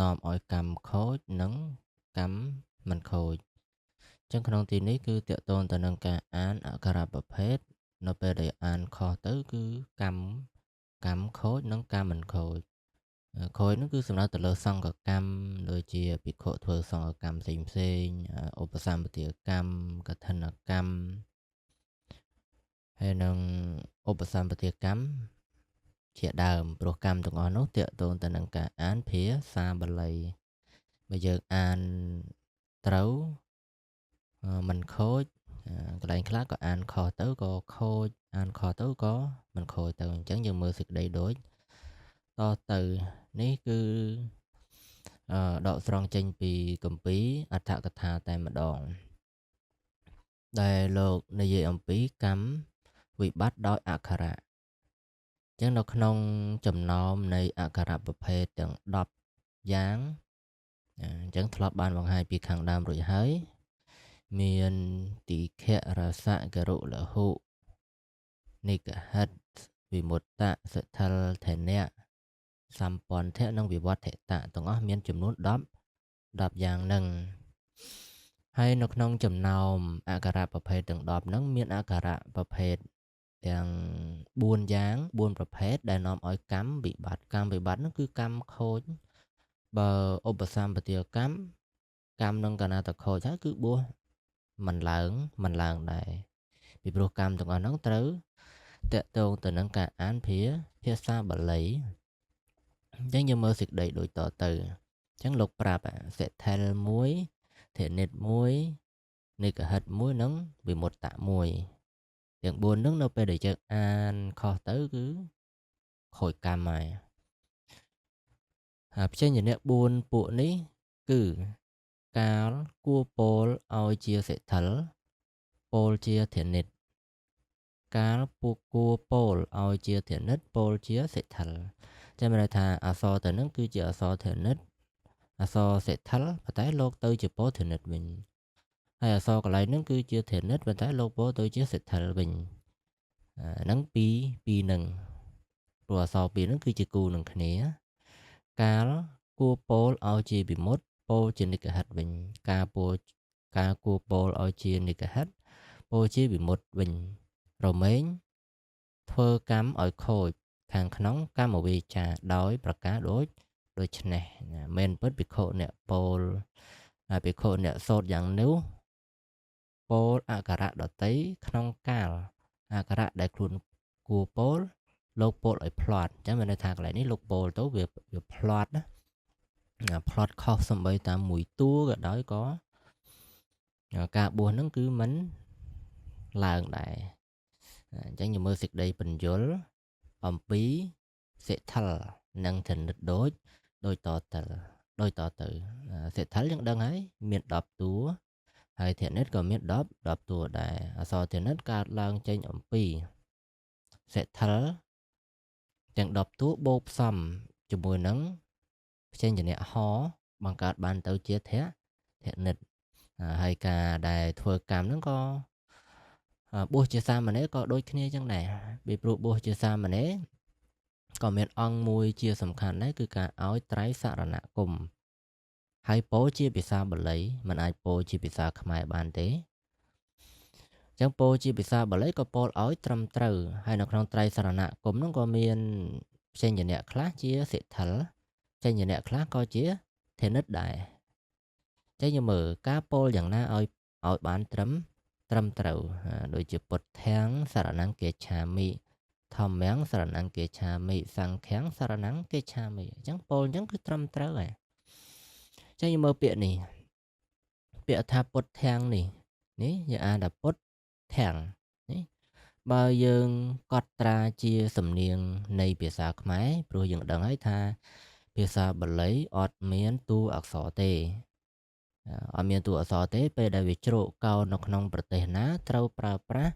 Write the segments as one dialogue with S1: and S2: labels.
S1: នាំឲ្យកម្មខូចនិងកម្មមិនខូចចឹងក្នុងទីនេះគឺតកតងទៅនឹងការអានអក្ខរប្រភេទនៅពេលដែលអានខុសទៅគឺកម្មខូចនិងកម្មមិនខូចខូចនោះគឺសំដៅទៅលើសង្កកម្មដូចជាភិក្ខុធ្វើសង្កកម្មផ្សេងឧបសម្បទាកម្មកឋិនកម្មហើយនឹងឧបសម្បទាកម្មជាដើមព្រោះកម្មទាំងអស់នោះតកតងទៅនឹងការអានភាសាបាលីបើយើងអានត្រូវមិនខូចកន្លែងខ្លះក៏អានខុសទៅក៏ខូចអានខុសទៅក៏មិនខូចទៅអញ្ចឹងយើងមើលសេចក្តីដូចតទៅនេះគឺដកស្រង់ចេញពីគម្ពីរអដ្ឋកថាតែម្ដងដែលលោកនិយាយអំពីកម្មវិបត្តិដោយអក្ខរៈអញ្ចឹងនៅក្នុងចំណោមនៃអក្ខរប្រភេទទាំង10យ៉ាងអញ្ចឹងធ្លាប់បានបង្ហាញពីខាងដើមរួចហើយមានទីខរសៈករុលហុនិកហិតវិមុតតសិទ្ធិលធនៈសម្ពន្ធៈនិងវិវត្តតៈទាំងអស់មានចំនួន10យ៉ាងហ្នឹងហើយនៅក្នុងចំណោមអក្ខរប្រភេទទាំង10ហ្នឹងមានអក្ខរប្រភេទទាំង4យ៉ាង4ប្រភេទដែលនាំឲ្យកម្មវិបត្តិហ្នឹងគឺកម្មខូចបើឧបសម្បទាកម្មនឹងកាលណាតខូចហើយគឺបួសមិនឡើងដែរពីព្រោះកម្មទាំងអស់ហ្នឹងត្រូវតកតងទៅនឹងការអានភាសាបាលីអញ្ចឹងយើងមើលសេចក្តីដូចតទៅអញ្ចឹងលោកប្រាប់សិទ្ធិល1ធនិត1និកហិត1និងវិមុតតៈ1ទាំង4ហ្នឹងនៅពេលដែលយើងអានខុសទៅគឺខូចកម្មហើយហើយផ្សេងជាអ្នក4ពួកនេះគឺកាលគួរពោលឲ្យជាសិទ្ធិលពោលជាធនិតកាលពួកគួរពោលឲ្យជាធនិតពោលជាសិទ្ធិលចាំមានន័យថាអក្សរទៅនឹងគឺជាអក្សរធនិតអក្សរសិទ្ធិលប៉ុន្តែលោកទៅជាពោលធនិតវិញហើយអក្សរកន្លែងហ្នឹងគឺជាធនិតប៉ុន្តែលោកពោលទៅជាសិទ្ធិលវិញហ្នឹងពីរហ្នឹងព្រោះអក្សរពីរហ្នឹងគឺជាគូនឹងគ្នាកាលគួរពោលឲ្យជាវិមុតពោលជានិកហិតវិញការគួរពោលឲ្យជានិកហិតពោលជាវិមុតវិញរមែងធ្វើកម្មឲ្យខូចខាងក្នុងកម្មវេចាដោយប្រការដូច្នេះមែនពិតភិក្ខុអ្នកពោលភិក្ខុអ្នកសូត្រយ៉ាងនោះពោលអក្ខរៈដតីក្នុងកាលអក្ខរៈដែលខ្លួនគួរពោលលោកពោលឲ្យផ្្លាត់អញ្ចឹងមានន័យថាកន្លែងនេះលោកពោលទៅវាផ្្លាត់ណាផ្្លាត់ខុសសំបីតាមមួយតួក៏ដោយក៏ការបួសហ្នឹងគឺមិនឡើងដែរអញ្ចឹងយើងមើលសេចក្តីបញ្យលអំពីសិទ្ធិលនិងធនិតដូចតទៅសិទ្ធិលយើងដឹងហើយមាន10តួហើយធនិតក៏មាន10តួដែរអក្សរធនិតកើតឡើងចេញអំពីសិទ្ធិលទាំង10តួបូកផ្សំជាមួយនឹងផ្សេងជាអ្នកហបង្កើតបានទៅជាធនិតហើយការដែលធ្វើកម្មហ្នឹងក៏បួសជាសាមណេរក៏ដូចគ្នាចឹងដែរពីព្រោះបួសជាសាមណេរក៏មានអង្គមួយជាសំខាន់ដែរគឺការឲ្យត្រៃសរណគមហើយពោលជាភាសាបាលីមិនអាចពោលជាភាសាខ្មែរបានទេអញ្ចឹងពោលជាភាសាបាលីក៏ពោលឲ្យត្រឹមត្រូវហើយនៅក្នុងត្រៃសរណគមហ្នឹងក៏មានផ្សេងជាអ្នកខ្លះជាសិទ្ធិលផ្សេងជាអ្នកខ្លះក៏ជាធនិតដែរចឹងយើងមើលការពោលយ៉ាងណាឲ្យបានត្រឹមត្រូវដូចជាពុទ្ធាំងសរណង្គាឆាមិធម្មំសរណង្គាឆាមិសង្ឃំសរណង្គាឆាមិអញ្ចឹងពោលអញ្ចឹងគឺត្រឹមត្រូវហើយអញ្ចឹងយើងមើលពាក្យនេះពាក្យថាពុទ្ធាំងនេះយើងអានថាពុទ្ធាំងនេះបើយើងកត់ត្រាជាសំនៀងនៃភាសាខ្មែរព្រោះយើងដឹងហើយថាភាសាបាលីអត់មានតួអក្សរទេអត់មានតួអក្សរទេពេលដែលវាជ្រកកោននៅក្នុងប្រទេសណាត្រូវប្រើប្រាស់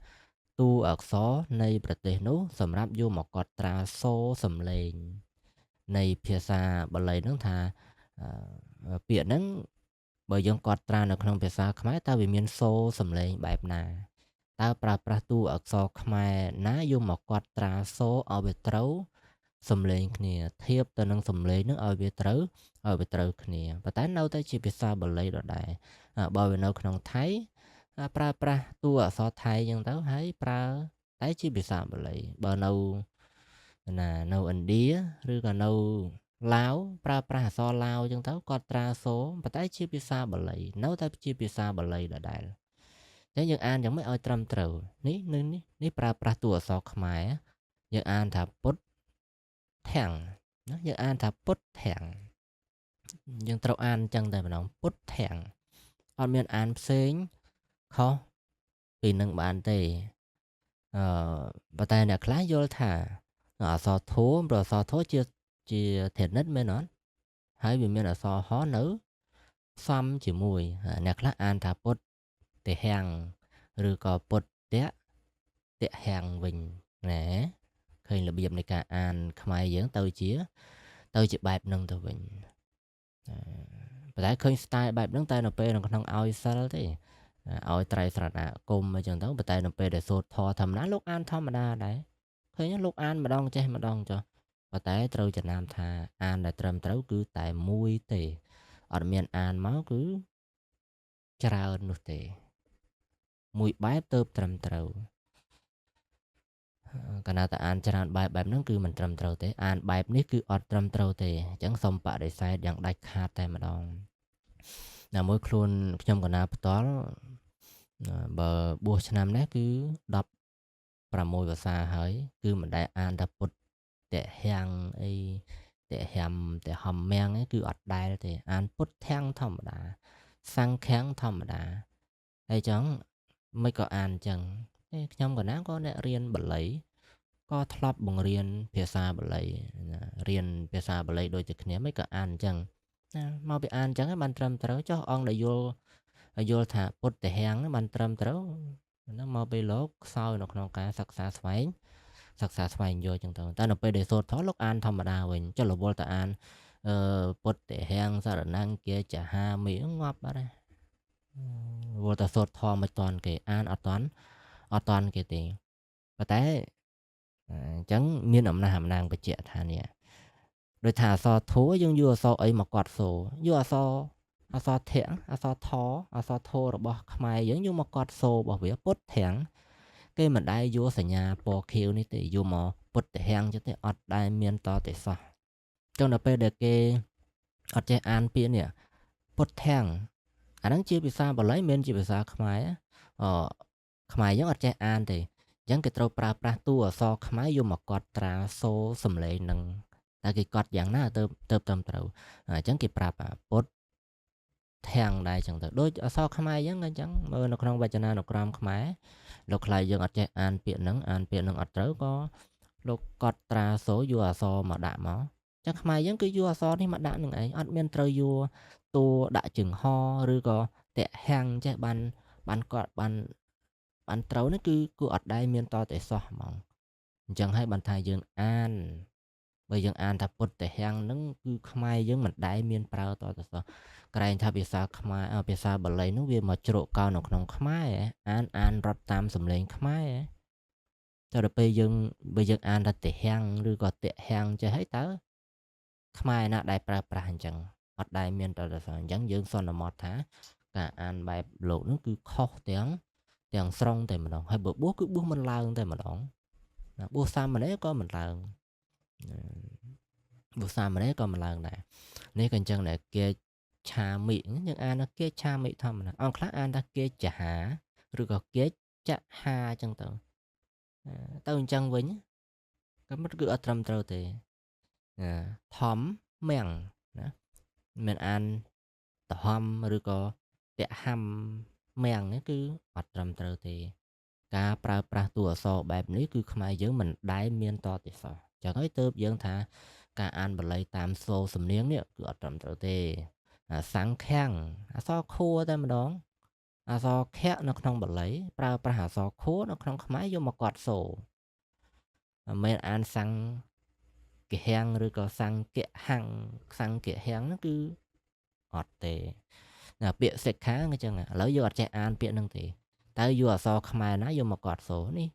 S1: តួអក្សរនៃប្រទេសនោះសម្រាប់យកមកកត់ត្រាសូរសំឡេងនៃភាសាបាលីហ្នឹងថាពាក្យហ្នឹងបើយើងកត់ត្រានៅក្នុងភាសាខ្មែរតើវាមានសូរសំឡេងបែបណាតើប្រើប្រាស់តួអក្សរខ្មែរណាយកមកកត់ត្រាសូរឲ្យវាត្រូវ សំឡេងគ្នាធៀបទៅនឹងសំឡេងនឹងឲ្យវាត្រូវគ្នាប៉ុន្តែនៅតែជាភាសាបាលីដដែលបើវានៅក្នុងថៃប្រើប្រាស់តួអក្សរថៃអញ្ចឹងទៅហើយប្រើតែជាភាសាបាលីបើនៅនៅឥណ្ឌាឬក៏នៅឡាវប្រើប្រាស់អក្សរឡាវអញ្ចឹងទៅគាត់ត្រាសូប៉ុន្តែជាភាសាបាលីនៅតែជាភាសាបាលីដដែលអញ្ចឹងយើងអានយ៉ាងម៉េចឲ្យត្រឹមត្រូវនេះប្រើប្រាស់តួអក្សរខ្មែរយើងអានថាពុទ្ធធាំងណាយើងអានថាពុទ្ធធាំងយើងត្រូវអានអញ្ចឹងតែម្ដងពុទ្ធធាំងអត់មានអានផ្សេងខុសពីនឹងបានទេប៉ុន្តែអ្នកខ្លះយល់ថាអក្សរធម៌ព្រោះអក្សរធម៌ជាធានិតមែនអត់ហើយវាមានអក្សរហនៅផ្សំជាមួយអ្នកខ្លះអានថាពុទ្ធធាំងឬក៏ពុទ្ធធាំងវិញណាឃើញរបៀបនៃការអានខ្មែរយើងទៅជាបែបហ្នឹងទៅវិញប៉ុន្តែឃើញ style បែបហ្នឹងតែនៅពេលក្នុងឲ្យសិលទេឲ្យត្រៃស្រណគមអញ្ចឹងទៅប៉ុន្តែនៅពេលដែលសូត្រធម៌ធម្មតាលោកអានធម្មតាដែរឃើញលោកអានម្ដងចេះម្ដងចុះប៉ុន្តែត្រូវចំណាំថាអានដែលត្រឹមត្រូវគឺតែមួយទេអត់មានអានមកគឺច្រើននោះទេមួយបែបទៅត្រឹមត្រូវកាលណាតែអានច្រើនបែបហ្នឹងគឺមិនត្រឹមត្រូវទេអានបែបនេះគឺអត់ត្រឹមត្រូវទេអញ្ចឹងសូមបដិសេធយ៉ាងដាច់ខាតតែម្ដងណាមួយខ្លួនខ្ញុំកណាផ្ទាល់បើបួសឆ្នាំនេះគឺ16ភាសាហើយគឺមិនដែលអានថាពុទ្ធធាំងអីធាំតែហំមាំងគឺអត់ដែលទេអានពុទ្ធធាំងធម្មតាសង្ឃាំងធម្មតាហើយចឹងមិនក៏អានចឹងខ្ញុំកណាក៏អ្នករៀនបាលីក៏ធ្លាប់បង្រៀនភាសាបាលីរៀនភាសាបាលីដូចតែគ្នាមិនក៏អានអញ្ចឹងណាមកពីអានអញ្ចឹងបានត្រឹមត្រូវចុះអង្គដែលយល់ថាពុទ្ធធាំងបានត្រឹមត្រូវហ្នឹងមកពីលោកខ្សោយនៅក្នុងការសិក្សាស្វែងយកអញ្ចឹងទៅតែនៅពេលដែលសូត្រធម៌លោកអានធម្មតាវិញចុះរវល់តែអានពុទ្ធធាំងសារណង្គាចាហាមីងាប់បាត់ហើយរវល់តែសូត្រធម៌មិនតាន់គេអានអត់តាន់គេទេប៉ុន្តែអញ្ចឹងមានអំណាងបញ្ជាក់ថានេះដោយថាអក្សរធัวយើងយកអក្សរអីមកកត់សូយកអក្សរធាំងអក្សរថអក្សរធัวរបស់ខ្មែរយើងយកមកកត់សូរបស់វាពុទ្ធធាំងគេមិនដែលយកសញ្ញាពណ៌ខៀវនេះទេយកមកពុទ្ធធាំងចឹងទេអត់ដែលមានតទេសោះចឹងដល់ពេលដែលគេអត់ចេះអានពាក្យនេះពុទ្ធធាំងអាហ្នឹងជាភាសាបាលីមិនមែនជាភាសាខ្មែរខ្មែរយើងអត់ចេះអានទេអញ្ចឹងគេត្រូវប្រើប្រាស់តួអក្សរខ្មែរយកមកកត់ត្រាសូរសំឡេងនឹងតែគេកត់យ៉ាងណាទៅត្រឹមត្រូវអញ្ចឹងគេប្រាប់ពុទ្ធធាំងដែរអញ្ចឹងទៅដូចអក្សរខ្មែរអញ្ចឹងមើលនៅក្នុងវចនានុក្រមខ្មែរលោកខ្លៃយើងអត់ចេះអានពាក្យហ្នឹងអត់ត្រូវក៏លោកកត់ត្រាសូរយកអក្សរមកដាក់មកអញ្ចឹងខ្មែរយើងគឺយកអក្សរនេះមកដាក់នឹងឯងអត់មានត្រូវយកតួដាក់ជើងហឬក៏តៈហាំងចេះបានគាត់បានត្រូវនេះគឺអត់ដែលមានតទេសោះហ្មងអញ្ចឹងហើយបានថាយើងអានបើយើងអានថាពុទ្ធធាំងហ្នឹងគឺខ្មែរយើងមិនដែលមានប្រើតទេសោះក្រែងថាភាសាខ្មែរភាសាបាលីហ្នឹងវាមកជ្រកកោននៅក្នុងខ្មែរអានរត់តាមសំឡេងខ្មែរតែដល់ពេលបើយើងអានថាធាំងឬក៏តៈហាំងចេះហើយតើខ្មែរណាដែលប្រើប្រាស់អញ្ចឹងអត់ដែលមានតទេសោះអញ្ចឹងយើងសន្មតថាការអានបែបលោកហ្នឹងគឺខុសទាំងស្រុងតែម្ដងហើយបើបួសគឺបួសមិនឡើងតែម្ដងណាបួសសាមណេរក៏មិនឡើងបួសសាមណេរក៏មិនឡើងដែរនេះក៏អញ្ចឹងដែរគេឆាមិយើងអានថាគេឆាមិធម្មតាអង្គខ្លះអានថាគេចាហាឬក៏គេចាហាអញ្ចឹងទៅអញ្ចឹងវិញក៏មិនគឺអត់ត្រឹមត្រូវទេធម្មមាំងណាមិនអានតហំឬក៏តៈហាំមាំងនេះគឺអត់ត្រឹមត្រូវទេការប្រើប្រាស់តួអក្សរបែបនេះគឺខ្មែរយើងមិនដែលមានតទេសោះចឹងហើយទើបយើងថាការអានបាលីតាមសូរសំនៀងនេះគឺអត់ត្រឹមត្រូវទេសង្ឃាំងអក្សរខួរតែម្ដងអក្សរខៈនៅក្នុងបាលីប្រើប្រាស់អក្សរខួរនៅក្នុងខ្មែរយកមកកត់សូរមិនមែនអានសង្ឃាំងឬក៏សង្ឃហាំងហ្នឹងគឺអត់ទេពាក្យសិក្ខាអញ្ចឹងឥឡូវយើងអត់ចេះអានពាក្យហ្នឹងទេតែយកអក្សរខ្មែរណាយកមកកត់សូរនេះ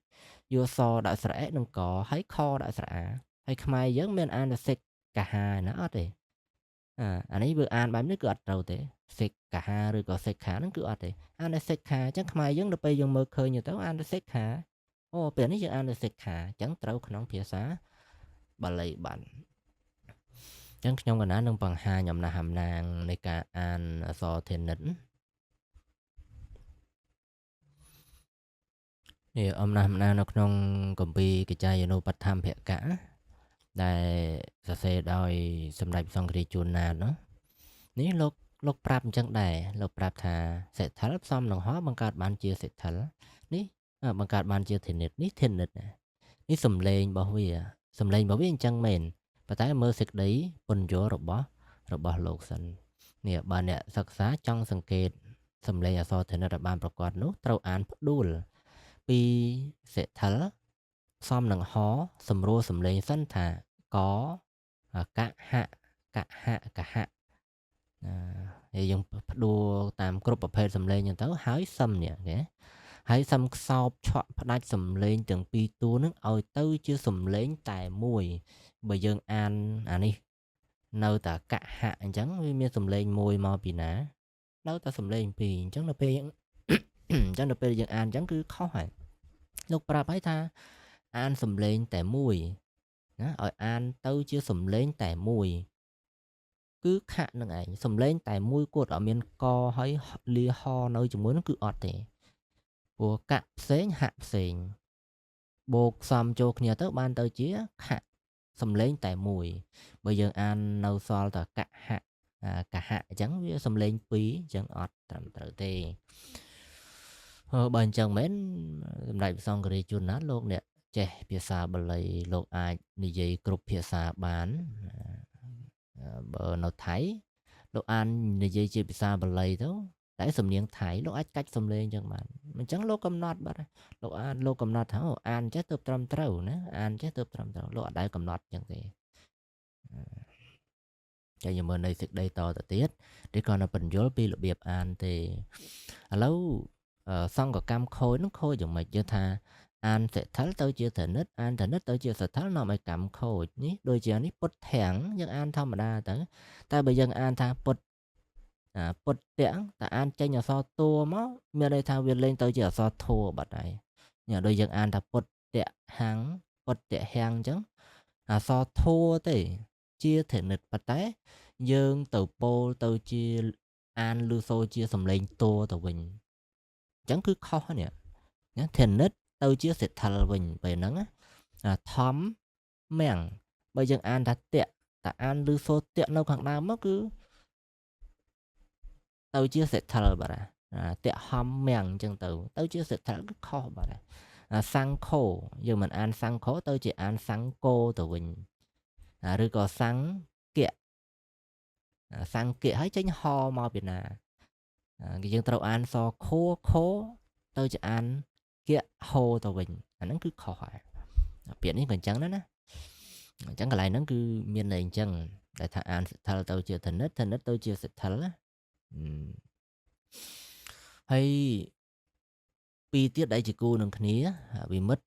S1: យកសដាក់ស្រែនឹងកហើយខដាក់ស្រអា ហើយខ្មែរយើងមានអានតែសិកកាហាណាអត់ទេអានេះវាអានបែបនេះគឺអត់ត្រូវទេសិកកាហាឬក៏សិកខាហ្នឹងគឺអត់ទេអានតែសិកខាអញ្ចឹងខ្មែរយើងដល់ពេលយើងមើលឃើញទៅអានតែសិកខាអូពេលនេះយើងអានតែសិកខាអញ្ចឹងត្រូវក្នុងភាសាបាលីបានអញ្ចឹងខ្ញុំកណានឹងបង្ហាញអំណះអំណាងនៃការអានអក្សរធានិតនេះអំណះអំណាងនៅក្នុងគម្ពីរកិច្ចាយានុបដ្ឋម្មភកៈដែលសរសេរដោយសម្ដេចសង្ឃរាជជួនណាតនេះលោកប្រាប់អញ្ចឹងដែរលោកប្រាប់ថាសិទ្ធិផ្សំនឹងហោបង្កើតបានជាសិទ្ធិនេះបង្កើតបានជាធានិតនេះធានិតនេះសំឡេងរបស់វាអញ្ចឹងមែនប៉ុន្តែមើលសេចក្តីពន្យល់របស់លោកសិននេះបើអ្នកសិក្សាចង់សង្កេតសំឡេងអក្សរធានិតឲ្យបានប្រកបនោះត្រូវអានផ្ដួលពីសិទ្ធិផ្សំនឹងហសម្រួលសំឡេងសិនថាកកហកហហើយយើងផ្ដួលតាមគ្រប់ប្រភេទសំឡេងអញ្ចឹងទៅហើយសឹមនេះគេហើយសឹមខ្សោបឆក់ផ្ដាច់សំឡេងទាំងពីរតួនឹងឲ្យទៅជាសំឡេងតែមួយបើយើងអានអានេះនៅតែកហៈអញ្ចឹងវាមានសំឡេងមួយមកពីណានៅតែសំឡេងពីរអញ្ចឹងដល់ពេលយើងយើងអានអញ្ចឹងគឺខុសហើយលោកប្រាប់ឲ្យថាអានសំឡេងតែមួយណាឲ្យអានទៅជាសំឡេងតែមួយគឺខៈនឹងឯងសំឡេងតែមួយគាត់អត់មានកហើយលាហនៅជាមួយនឹងគឺអត់ទេព្រោះកៈផ្សេងហៈផ្សេងបូកសំចូលគ្នាទៅបានទៅជាខៈសំឡេងតែមួយបើយើងអាននៅសល់តែកហៈអញ្ចឹងវាសំឡេងពីរអញ្ចឹងអត់ត្រឹមត្រូវទេបើអញ្ចឹងមែនសម្ដេចព្រះសង្ឃរាជជួនណាតលោកអ្នកចេះភាសាបាលីលោកអាចនិយាយគ្រប់ភាសាបានបើនៅថៃលោកអាននិយាយជាភាសាបាលីទៅតែសំនៀងថៃលោកអាចកាច់សំឡេងអញ្ចឹងបានអញ្ចឹងលោកកំណត់បាត់លោកកំណត់ថាអានចេះទៅត្រឹមត្រូវណាអានចេះទៅត្រឹមត្រូវលោកអត់ដែលកំណត់អញ្ចឹងទេចាយើងមើលនៅសេចក្តីតទៅទៀតឬក៏នៅបញ្យលពីរបៀបអានទេឥឡូវសង្កកម្មខូចនឹងខូចយ៉ាងម៉េចយើងថាអានសិទ្ធិទៅជាធនិតអានធនិតទៅជាសិទ្ធិនាំឲ្យកម្មខូចនេះដូចជានេះពុតធាំងយើងអានធម្មតាទៅតែបើយើងអានថាពុតទាំងតែអានចេញអក្សរតួមកមានន័យថាវាលេងទៅជាអក្សរធัวបាត់ហើយញ៉ាំដូចយើងអានថាពុតហាំងពុតហាំងអញ្ចឹងអក្សរធัวទេជាធនិតប៉ុន្តែយើងទៅពោលទៅជាអានឬសូជាសំឡេងតួទៅវិញអញ្ចឹងគឺខុសនេះណាធនិតទៅជាសិទ្ធិវិញពេលហ្នឹងធំមាំងបើយើងអានថាតែអានឬសូតនៅខាងដើមមកគឺទៅជាសិទ្ធិបាទហំមាំងអញ្ចឹងទៅជាសិទ្ធិគឺខុសបាទសង្ខោយើងមិនអានសង្ខោទៅជាអានសង្កោទៅវិញឬក៏សង្កៈហើយចេញហមកពីណាគឺយើងត្រូវអានសខោទៅជាអានកៈហោទៅវិញអាហ្នឹងគឺខុសហើយពាក្យនេះក៏អញ្ចឹងដែរណាអញ្ចឹងកន្លែងហ្នឹងគឺមានន័យអញ្ចឹងដែលថាអានសិទ្ធិទៅជាធនិតទៅជាសិទ្ធិហើយពីរទៀតដែលជាគូនឹងគ្នាវិមិត្ត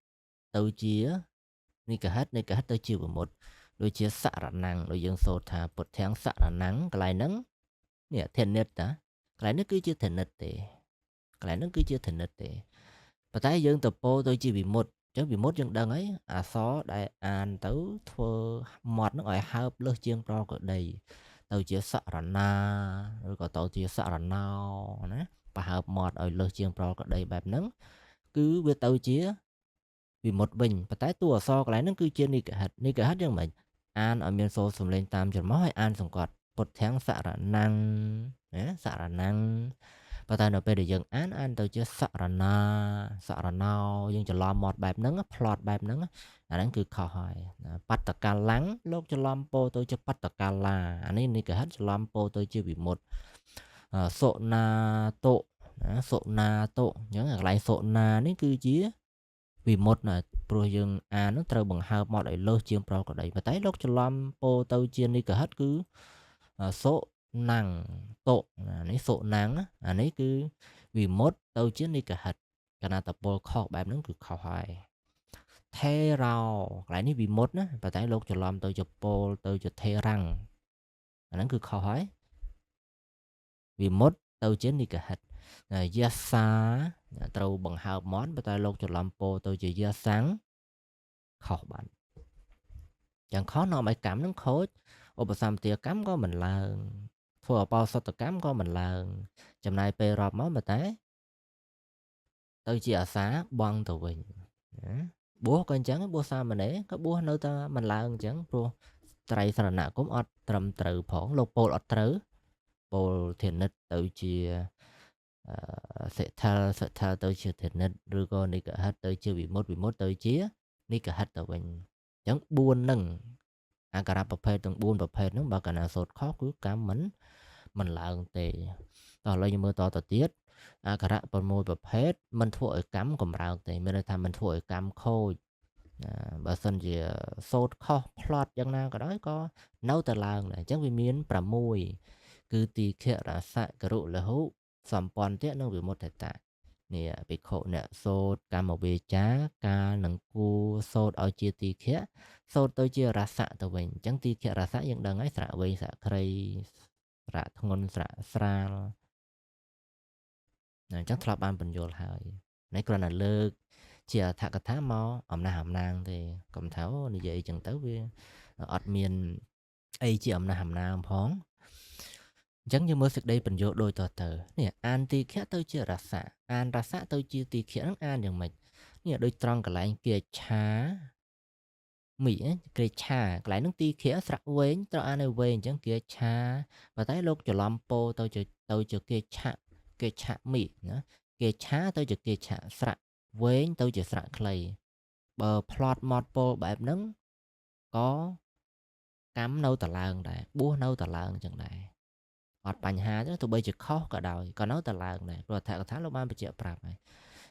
S1: ទៅជានិកហិតទៅជាវិមុតដូចជាសរណੰដូចយើងសូត្រថាពុទ្ធាំងសរណੰកន្លែងហ្នឹងនេះធនិតតាកន្លែងនេះគឺជាធនិតទេប៉ុន្តែយើងទៅពោលទៅជាវិមុតអញ្ចឹងវិមុតយើងដឹងហើយអក្សរដែលអានទៅធ្វើមាត់ហ្នឹងឲ្យហើបលើសជាងប្រកដីទៅជាសរណាឬក៏ទៅជាសរណោណាបើហើបមាត់ឲ្យលើសជាងប្រកដីបែបហ្នឹងគឺវាទៅជាវិមុតវិញប៉ុន្តែតួអក្សរកន្លែងហ្នឹងគឺជានិកហិតយ៉ាងម៉េចអានឲ្យមានសូរសំឡេងតាមច្រមុះឲ្យអានសង្កត់ពុទ្ធាំងសរណੰណាសរណੰប៉ុន្តែនៅពេលដែលយើងអានទៅជាសរណាសរណោយើងច្រឡំមាត់បែបហ្នឹងផ្្លត់បែបហ្នឹងអាហ្នឹងគឺខុសហើយបត្តកាលੰលោកច្រឡំពោទៅជាបត្តកាលាអានេះនិកហិតច្រឡំពោទៅជាវិមុតសុណាតុណាសុណាតុអញ្ចឹងកន្លែងសុណានេះគឺជាវិមុតណាព្រោះយើងអាននឹងត្រូវបង្ហើបមាត់ឲ្យលើសជាងប្រកដីប៉ុន្តែលោកច្រឡំពោទៅជានិកហិតគឺសុណាំងតុនេះសុណាំងអានេះគឺវិមុតទៅជានិកហិតកណាតពលខុសបែបហ្នឹងគឺខុសហើយ thê rau lại ní vì mốt á và tại lúc cho làm tôi cho pol tôi cho thê răng nó cứ khó hỏi vì mốt tôi chết đi cả hết gia xa tôi bằng hợp món và tại lúc cho làm pol tôi cho gia sáng khó bạn chẳng khó nào mày cảm nó khó ô bà xăm tìa cắm có mình là thua bao sao tờ cắm có mình là chầm này pê rọp máu mà té tôi chỉ ở xá băng tờ bình bố con chẳng bố sao mà nè có bố nơi ta mình là chẳng bố trai sẵn nạ cũng ọt trầm trừ phỏng lô bố ọt trừ bố thiền nít tự chia sẽ thơ tôi chưa thiền nít rồi con đi cả hết tôi chưa bị mốt tôi chia đi cả hết tờ bình chẳng buôn nâng cả rạp bập phê từng buôn bập phê nó bà cả nào sốt khó cứ cảm mình là tệ tỏ lời như mưa to tỏ tiết cả rạp bập môi bập hết mình thua ở cắm cầm rào tệ mình tham mình thua ở cắm khôi bà sân gì sốt khó plot chẳng nào cả đó có nấu tờ làng này chắc vì miếng bà mùi cứ tì khẽ ra sạ cả rụ là hú xóm bọn tiết nó bị một thể tại nè bị khổ nè sốt cả một bề chá cả nắng cu sốt ở chia tì khẽ sốt tôi chia ra sạ tờ mình chẳng tì khẽ ra sạ những đằng ấy sạ về sạ khay sạ thôn sạ sra chắc thọ ban bình dồn hơi nãy còn là lơ chia thạ cả thá mò hầm nang thì cầm tháo như vậy chẳng tới với ọt miền ấy chỉ hầm nang phóng chẳng như mới sức đây bình dồn đôi tờ tờ nè an tì khẽ tôi chia ra sạ an ra sạ tôi chia tì khẽ anอย่างmình nè đôi tròn cả lại kia chá mỹ kia chá lại nước tì khẽ sạ vén tao an này vén chẳng kia chá và tới lúc cho làm po tôi cho kia chá mỹ nữa kia chá tôi cho kia chá sạ vén tôi cho sạ clay bờ plot mod poแบบนั้นcó cắm nâu tà làng này búa nâu tà làng chẳng này ọt bánh hà chứ tụi bây giờ khó cả đời còn nâu tà làng này rồi thằng tháng lúc ban bị chịu prap này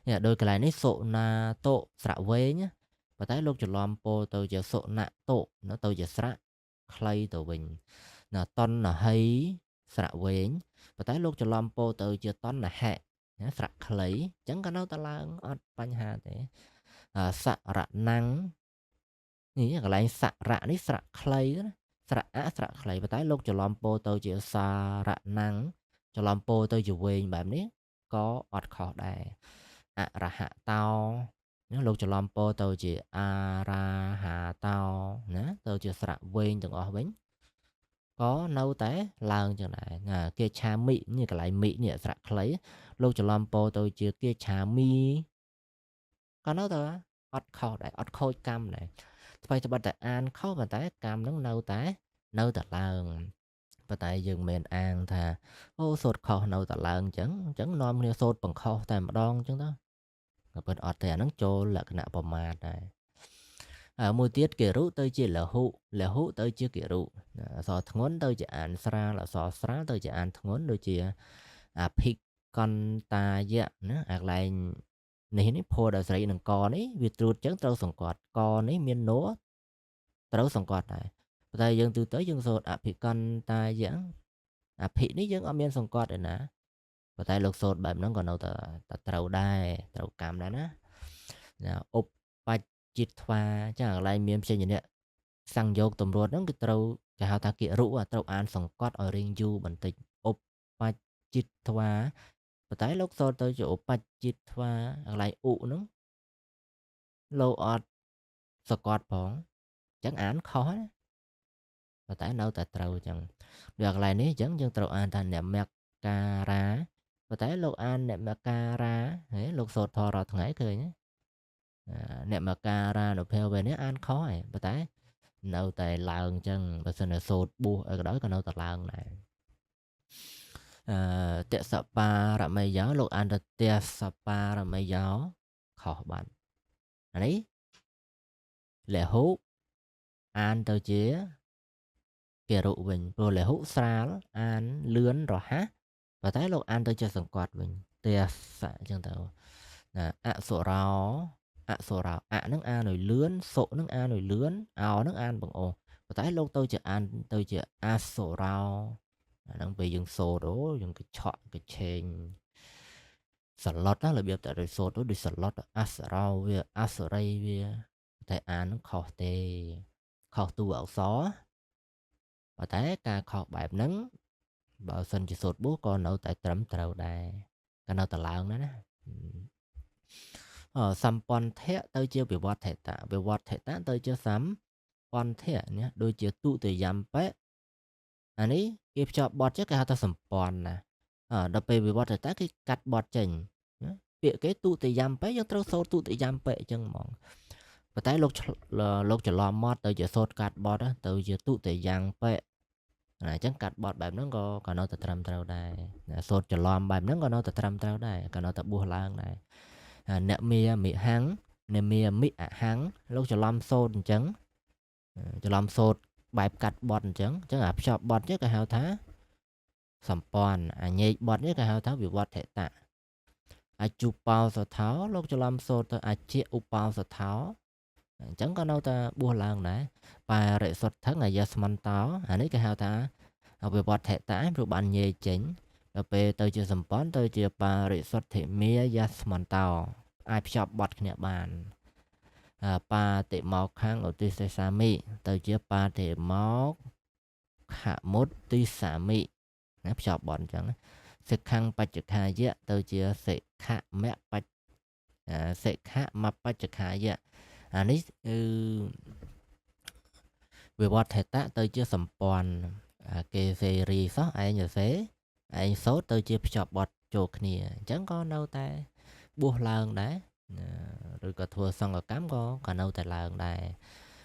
S1: nè đôi cái này ní sộ na tổ sạ vế nhá và tới lúc cho làm po tôi cho sộ nạ tổ nó tôi cho sạ clay tổ bình là ton là hay sạ vế và tới lúc cho làm po tôi cho ton là hẹ sạ clay chẳng có nâu tà làng ọt bánh hà thế sạ rạ năng nghĩ cái này sạ rạ ní sạ clay đó sạ clay và tới lúc cho làm po tôi cho sạ rạ năng cho làm po tôi cho quênแบบนี้có ọt khó đây ra hạ tao nếu lúc cho làm po tôi chỉ ra hạ tao nè tôi chỉ sạ quên từng ở bánh có nâu té làng chẳng này kia cha mỹ như cái lại mỹ nhẹ sạ clay lúc cho làm po tôi chỉ kia cha mi có nâu tao ọt khó đây ọt khôi cam này phải cho bạn tại an khó mà tại cam nó nâu tại làng và tại dừng miền an thà ô sốt khó nâu tại làng chẳng nom như sốt bằng khó tại mà đong chứ đó bên ọt thì nó cho là cái nạ bầm mạt này mùi tiết kể rú tới chỉ là hú tới chưa kể rú sò thốn tới chỉ an sra là sò sra tới chỉ an thốn đôi chỉ pick con ta dạ nữa lại này nó phô đã xảy nằng con ấy việc truột chẳng trâu sòng quạt con ấy miên nố trâu sòng quạt này tại dân từ tới dân sột pick con ta dạ pick ní dân ở miên sòng quạt này nè và tại lục sột bài nó còn đâu trâu đai trâu cam đó nè ốp ba chít thoa chắc lại miên chơi như vậy sang dọc tầm ruột nó cái trâu cái hào ta kia rũ trâu an sòng quạt ở riêng du bản tịch ốp ba chít thoa và tại lúc sau tôi chỗ ba chít thoa lại ụ nó lâu ọt squat phóng chẳng án khó và tại đâu tại trâu chẳng được lại ní chẳng dân trâu an thành nệm mẹc cà ra và tại lúc an nệm mẹc cà ra ấy lúc sột thò rọt ngày cười nhé nệm mẹc cà ra nộp theo về nếu an khó ấy và tại đâu tại làng chân và xin là sột bu ở đó còn đâu tại làng này tiệt sapa ra mày giáo lúc an tiệt sapa ra mày giáo khó bạn đấy lệ hút an tao chế kẻ rượu mình rồi lệ hút xa an lươn rồi há và thấy lúc an tao cho sòng quạt mình tiệt sạ chẳng tao sổ rau nước an rồi lươn sổ nước an rồi lươn áo nước an bằng ồ và thấy lúc tôi chỉ an tôi chỉ sổ rau đang về dùng sổ đó dùng cái chọn cái chèn salad đó là biểu tại rồi sổ đó đi salad sổ rau về sổ ray về តែអាននឹងខុសទេខុសតួអក្សរប៉ុន្តែការខុសបែបហ្នឹងបើសិនជាសូត្របុះក៏នៅតែត្រឹមត្រូវដែរក៏នៅតែឡើងដែរណាសម្ព័ន្ធៈទៅជាវិវត្តតៈវិវត្តតៈទៅជាសម្ព័ន្ធៈនេះដូចជាទុតិយំបៈអានេះគេភ្ជាប់បត់ចេះគេហៅថាសម្ព័ន្ធណាដល់ពេលវិវត្តតៈគេកាត់បត់ចេញពាក្យគេទុតិយំបៈយើងត្រូវសូត្រទុតិយំបៈអញ្ចឹងហ្មងប៉ុន្តែលោកច្រឡំមកទៅជាសូត្រកាត់បត់ទៅជាទុតិយំបៈអញ្ចឹងកាត់បត់បែបហ្នឹងក៏នៅតែត្រឹមត្រូវដែរសូត្រច្រឡំបែបហ្នឹងក៏នៅតែត្រឹមត្រូវដែរក៏នៅតែបួសឡើងដែរអ្នកមាមិហੰអ្នកមាមិអហੰលោកច្រឡំសូត្រអញ្ចឹងច្រឡំសូត្របែបកាត់បត់អញ្ចឹងអាភ្ជាប់បត់នេះគេហៅថាសម្ព័ន្ធអាញែកបត់នេះគេហៅថាវិវត្តតៈអជុបោសថោលោកច្រឡំសូត្រទៅអជាឧបោសថោអញ្ចឹងក៏នៅតែបួសឡើងដែរបរិសុទ្ធងអាយស្មន្តោអានេះគេហៅថាវិវត្តតៈព្រោះបានញែកចេញដល់ពេលទៅជាសម្ព័ន្ធទៅជាបរិសុទ្ធិមាយស្មន្តោអាចភ្ជាប់បត់គ្នាបានបាតិមកខាងឧទ្ទេសសាមិទៅជាបាតិមកខមុតទិសាមិណាភ្ជាប់បត់អញ្ចឹងសិក្ខបច្ចខាយៈទៅជាសិក្ខមបច្ចសិក្ខមបច្ចខាយៈអានេះគឺវិវត្តតៈទៅជាសម្ព័ន្ធគេសេរីសោះឯងសេឯងសូត្រទៅជាភ្ជាប់បត់ចូលគ្នាអញ្ចឹងក៏នៅតែបួសឡើងដែរឬក៏ធ្វើសង្ឃកម្មក៏នៅតែឡើងដែរ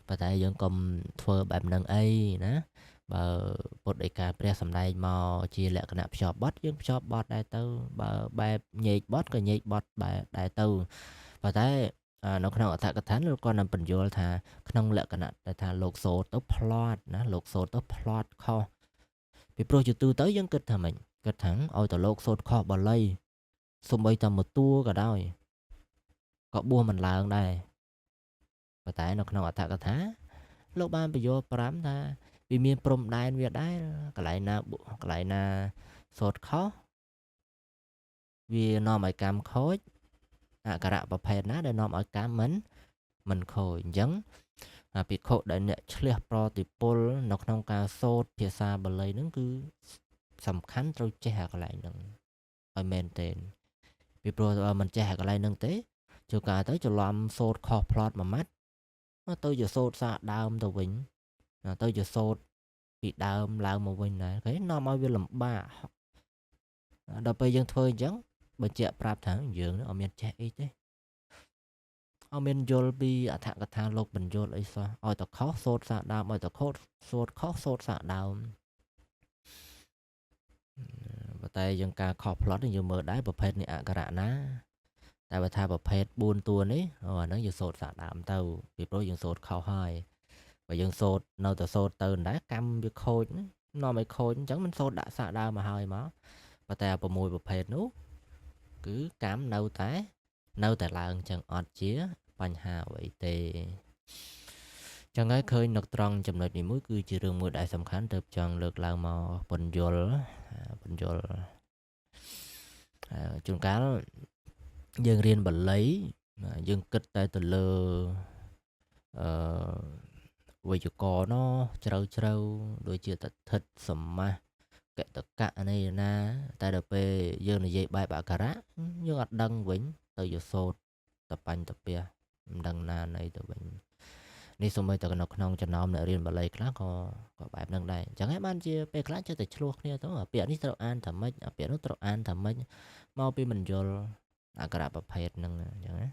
S1: ប៉ុន្តែយើងកុំធ្វើបែបហ្នឹងអីណាបើពុទ្ធដីកាព្រះសម្ដែងមកជាលក្ខណៈភ្ជាប់បត់យើងភ្ជាប់បត់ដែរទៅបើបែបញែកបត់ក៏ញែកបត់បែបដែរទៅប៉ុន្តែនៅក្នុងអត្ថកថាលោកក៏នឹងបញ្យល់ថាក្នុងលក្ខណៈដែលថាលោកសូត្រទៅផ្លត់ណាលោកសូត្រទៅផ្លត់ខុសពីព្រោះជាទូទៅយើងគិតថាម៉េចគិតថាឲ្យតែលោកសូត្រខុសបាលីសូម្បីតែមួយតួក៏ដោយក៏បួសមិនឡើងដែរប៉ុន្តែនៅក្នុងអត្ថកថាលោកបានបញ្យល់5ថាវាមានព្រំដែនវាដែរកន្លែងណាសូត្រខុសវានាំឲ្យកម្មខូចអក្ខរៈប្រភេទណាដែលនាំឲ្យកម្មមិនខូចអញ្ចឹងភិក្ខុដែលអ្នកឆ្លះប្រតិពលនៅក្នុងការសូត្រភាសាបាលីហ្នឹងគឺសំខាន់ត្រូវចេះអាកន្លែងហ្នឹងឲ្យមែនទែនពីព្រោះបើមិនចេះអាកន្លែងហ្នឹងទេជួនកាលទៅច្រឡំសូត្រខុសផ្លត់មួយម៉ាត់ទៅជាសូត្រសាកដើមទៅវិញទៅជាសូត្រពីដើមឡើងមកវិញដែរគេនាំឲ្យវាលំបាកដល់ពេលយើងធ្វើអញ្ចឹងបញ្ជាក់ប្រាប់ថាយើងអត់មានចេះអីទេអត់មានយល់ពីអត្ថកថាលោកបញ្យល់អីសោះឲ្យតែខុសសូត្រសាកដើមឲ្យតែខុសសូត្រខុសសូត្រសាកដើមប៉ុន្តែយើងការខុសផ្លត់យើងមើលដែរប្រភេទនេះអក្ខរៈណាតែបើថាប្រភេទ4តួនេះអាហ្នឹងយើងសូត្រសាកដើមទៅពីព្រោះយើងសូត្រខុសហើយបើយើងសូត្រនៅតែសូត្រទៅដែរកម្មវាខូចនាំឲ្យខូចអញ្ចឹងមិនសូត្រដាក់សាកដើមមកហើយមកប៉ុន្តែ6ប្រភេទនោះគឺកម្មនៅតែឡើងអញ្ចឹងអត់ជាបញ្ហាអ្វីទេចឹងហើយឃើញនៅត្រង់ចំណុចនេះមួយគឺជារឿងមួយដែលសំខាន់ទៅចង់លើកឡើងមកបញ្យល់ជួនកាលយើងរៀនបាលីយើងគិតតែទៅលើវេយ្យាករណ៍ជ្រៅដូចជាតថិតសមាសកតកៈនេះណាតែដល់ពេលយើងនិយាយបែបអក្ខរៈយើងអត់ដឹងវិញទៅយសូត្រតបញ្ញតពះមិនដឹងណានៃទៅវិញនេះសូម្បីតែនៅក្នុងចំណោមអ្នករៀនបាលីខ្លះក៏បែបហ្នឹងដែរអញ្ចឹងហើយបានជាពេលខ្លះចេះតែឆ្លោះគ្នាទៅពាក្យនេះត្រូវអានថាម៉េចពាក្យនោះត្រូវអានថាម៉េចមកពីមិនយល់អក្ខរៈប្រភេទហ្នឹងអញ្ចឹងណា